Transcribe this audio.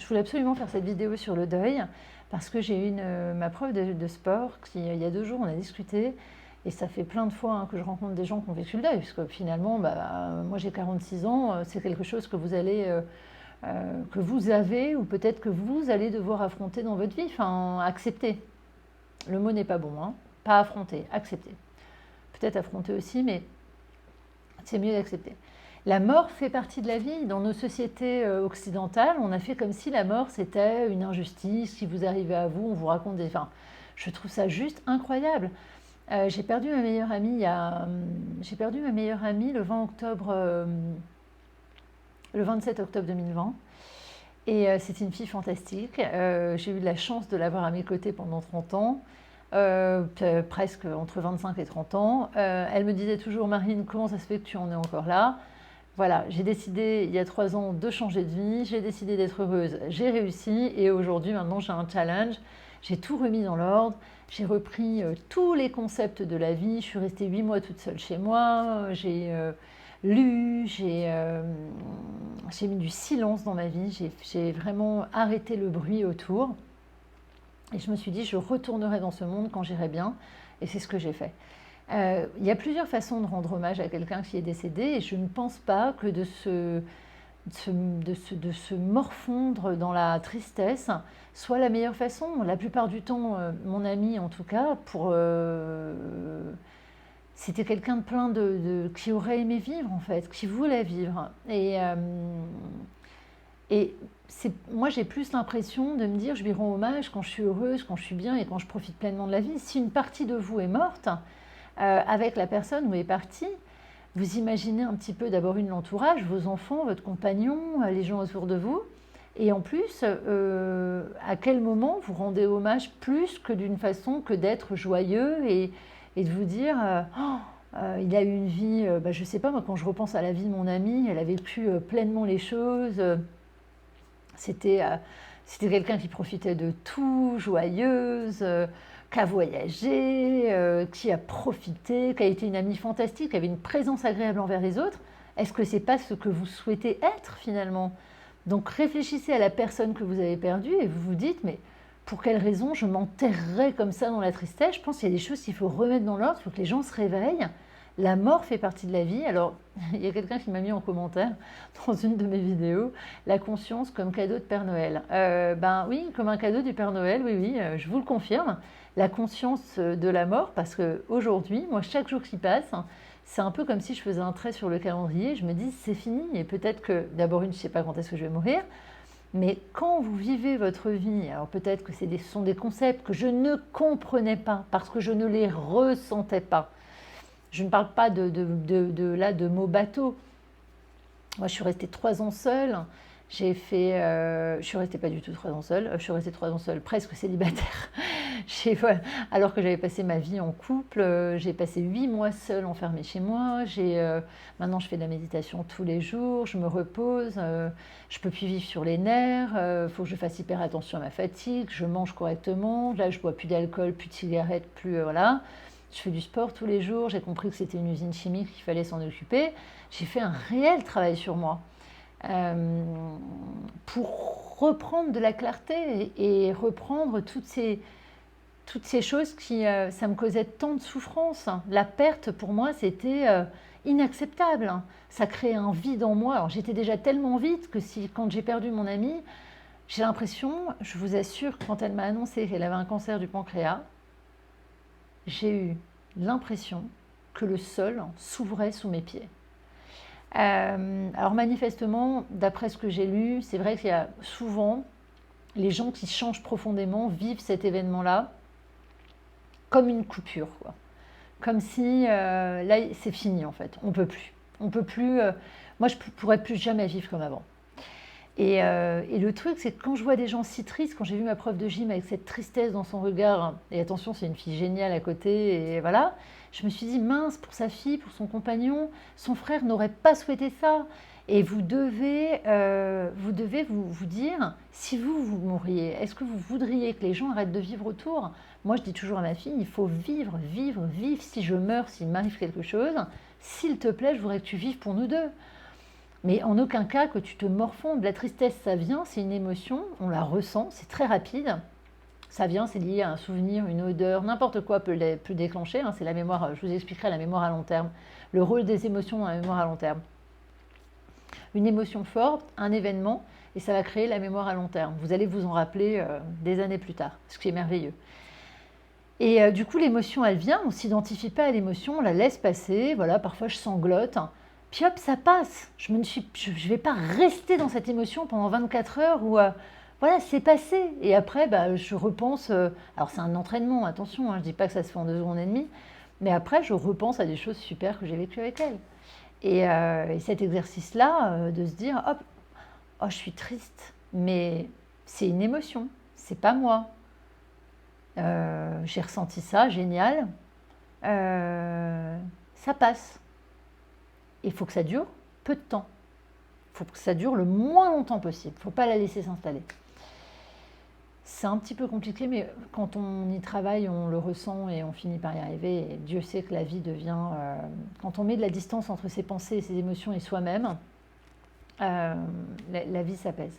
voulais absolument faire cette vidéo sur le deuil parce que j'ai eu ma prof de sport qui, il y a 2 jours, on a discuté et ça fait plein de fois que je rencontre des gens qui ont vécu le deuil parce que finalement, moi j'ai 46 ans, c'est quelque chose que vous que vous avez ou peut-être que vous allez devoir affronter dans votre vie, enfin accepter. Le mot n'est pas bon, pas affronter, accepter. Peut-être affronter aussi, mais c'est mieux d'accepter. La mort fait partie de la vie. Dans nos sociétés occidentales, on a fait comme si la mort c'était une injustice qui vous arrivait à vous, on vous raconte des... Enfin, je trouve ça juste incroyable. J'ai perdu ma meilleure amie le 20 octobre, le 27 octobre 2020. Et c'était une fille fantastique. J'ai eu de la chance de l'avoir à mes côtés pendant 30 ans. Presque entre 25 et 30 ans. Elle me disait toujours, Marine, comment ça se fait que tu en es encore là? Voilà, j'ai décidé il y a 3 ans de changer de vie, j'ai décidé d'être heureuse, j'ai réussi et aujourd'hui maintenant j'ai un challenge, j'ai tout remis dans l'ordre, j'ai repris tous les concepts de la vie, je suis restée 8 mois toute seule chez moi, j'ai lu, j'ai mis du silence dans ma vie, j'ai vraiment arrêté le bruit autour et je me suis dit je retournerai dans ce monde quand j'irai bien et c'est ce que j'ai fait. Il y a plusieurs façons de rendre hommage à quelqu'un qui est décédé et je ne pense pas que de se morfondre dans la tristesse soit la meilleure façon. La plupart du temps, mon ami en tout cas, c'était quelqu'un de plein qui aurait aimé vivre en fait, qui voulait vivre. Et moi j'ai plus l'impression de me dire je lui rends hommage quand je suis heureuse, quand je suis bien et quand je profite pleinement de la vie. Si une partie de vous est morte, avec la personne où est partie, vous imaginez un petit peu d'abord l'entourage, vos enfants, votre compagnon, les gens autour de vous. Et en plus, à quel moment vous rendez hommage plus que d'une façon que d'être joyeux et de vous dire il a eu une vie, je ne sais pas, moi quand je repense à la vie de mon amie, elle a vécu pleinement les choses. C'était quelqu'un qui profitait de tout, joyeuse, qui a voyagé, qui a profité, qui a été une amie fantastique, qui avait une présence agréable envers les autres. Est-ce que c'est pas ce que vous souhaitez être finalement? Donc réfléchissez à la personne que vous avez perdue et vous vous dites mais pour quelle raison je m'enterrerais comme ça dans la tristesse? Je pense qu'il y a des choses qu'il faut remettre dans l'ordre, il faut que les gens se réveillent. La mort fait partie de la vie. Alors, il y a quelqu'un qui m'a mis en commentaire dans une de mes vidéos la conscience comme cadeau de Père Noël. Oui, comme un cadeau du Père Noël, oui, je vous le confirme. La conscience de la mort, parce qu'aujourd'hui, moi, chaque jour qui passe, c'est un peu comme si je faisais un trait sur le calendrier. Je me dis, c'est fini. Et peut-être que, d'abord, je ne sais pas quand est-ce que je vais mourir. Mais quand vous vivez votre vie, alors peut-être que ce sont des concepts que je ne comprenais pas parce que je ne les ressentais pas. Je ne parle pas de mots bateaux. Moi, je suis restée 3 ans seule. Je suis restée pas du tout 3 ans seule. Je suis restée 3 ans seule, presque célibataire. Voilà, alors que j'avais passé ma vie en couple. J'ai passé 8 mois seule, enfermée chez moi. Maintenant, je fais de la méditation tous les jours. Je me repose. Je peux plus vivre sur les nerfs. Faut que je fasse hyper attention à ma fatigue. Je mange correctement. Là, je bois plus d'alcool, plus de cigarettes, plus voilà. Je fais du sport tous les jours, j'ai compris que c'était une usine chimique, qu'il fallait s'en occuper. J'ai fait un réel travail sur moi pour reprendre de la clarté et reprendre toutes ces choses qui, ça me causait tant de souffrance. La perte, pour moi, c'était inacceptable. Ça créait un vide en moi. Alors, j'étais déjà tellement vide que quand j'ai perdu mon amie, j'ai l'impression, je vous assure, quand elle m'a annoncé qu'elle avait un cancer du pancréas, j'ai eu l'impression que le sol s'ouvrait sous mes pieds. Alors manifestement, d'après ce que j'ai lu, c'est vrai qu'il y a souvent les gens qui changent profondément vivent cet événement-là comme une coupure, quoi. Comme si là c'est fini en fait, on peut plus. Moi je pourrais plus jamais vivre comme avant. Et le truc, c'est que quand je vois des gens si tristes, quand j'ai vu ma prof de gym avec cette tristesse dans son regard, et attention, c'est une fille géniale à côté, et voilà, je me suis dit, mince, pour sa fille, pour son compagnon, son frère n'aurait pas souhaité ça. Et vous devez vous dire, si vous mourriez, est-ce que vous voudriez que les gens arrêtent de vivre autour? Moi, je dis toujours à ma fille, il faut vivre, vivre, vivre. Si je meurs, s'il m'arrive quelque chose, s'il te plaît, je voudrais que tu vives pour nous deux. Mais en aucun cas que tu te morfondes. La tristesse, ça vient, c'est une émotion, on la ressent, c'est très rapide. Ça vient, c'est lié à un souvenir, une odeur, n'importe quoi peut déclencher. Hein, c'est la mémoire, je vous expliquerai la mémoire à long terme, le rôle des émotions dans la mémoire à long terme. Une émotion forte, un événement, et ça va créer la mémoire à long terme. Vous allez vous en rappeler des années plus tard, ce qui est merveilleux. Et du coup, l'émotion, elle vient, on ne s'identifie pas à l'émotion, on la laisse passer, voilà, parfois je sanglote, hein. Puis hop, ça passe. Je ne vais pas rester dans cette émotion pendant 24 heures où, voilà, c'est passé. Et après, je repense, alors c'est un entraînement, attention, hein, je ne dis pas que ça se fait en 2 secondes et demie, mais après, je repense à des choses super que j'ai vécues avec elle. Et cet exercice-là, de se dire, hop, oh, je suis triste, mais c'est une émotion, c'est pas moi. J'ai ressenti ça, génial. Ça passe. Il faut que ça dure peu de temps. Il faut que ça dure le moins longtemps possible. Il ne faut pas la laisser s'installer. C'est un petit peu compliqué, mais quand on y travaille, on le ressent et on finit par y arriver. Et Dieu sait que la vie devient... quand on met de la distance entre ses pensées et ses émotions et soi-même, la vie s'apaise.